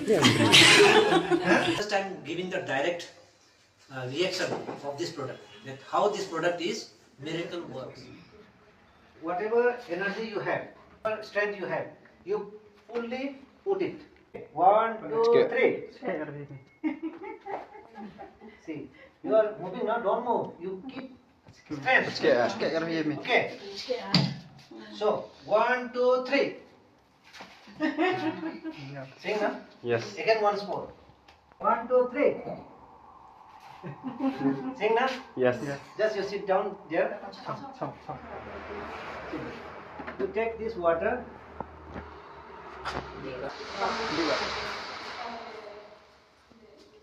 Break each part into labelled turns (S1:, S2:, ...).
S1: First I'm giving the direct reaction of this product, that how this product is miracle works. Whatever energy you have, strength you have, you fully put it. 1, 2, 3. See, you are moving now, don't move. You keep strength. Okay. So, 1, 2, 3. Sing now?
S2: Yes.
S1: Again once more. 1, 2, 3. Sing now?
S2: Yes.
S1: Just you sit down there. You take this water.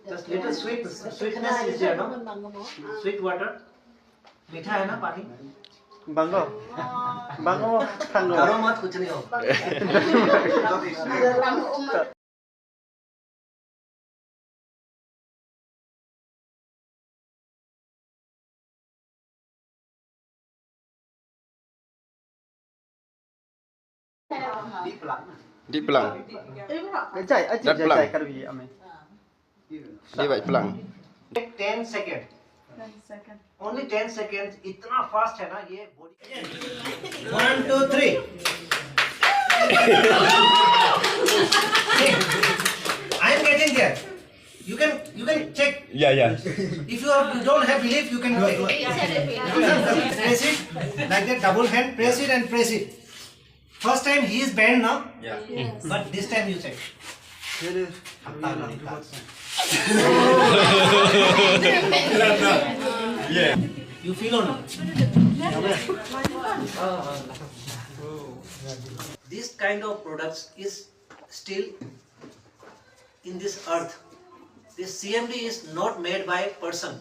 S1: Just little sweetness is there, no? Sweet water. मीठा है ना पानी?
S2: Bango.
S1: करो मत कुछ नहीं हो.
S2: Đi pelang. Chạy pelang. Đi vậy pelang.
S1: 10 seconds.
S3: 10 seconds.
S1: Only 10 seconds. इतना fast है ना ये body. 1, 2, 3. I am getting there. You can check.
S2: Yeah.
S1: If you don't have belief, you can press it like that. Double hand. Press it and press it. First time he is bent now.
S2: Yeah.
S3: Yes.
S1: But this time you check.
S2: Yeah.
S1: You feel or not? This kind of products is still in this earth. This CMD is not made by person.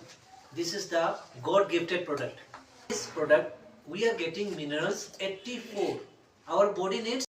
S1: This is the God gifted product. This product we are getting minerals 84. Our body needs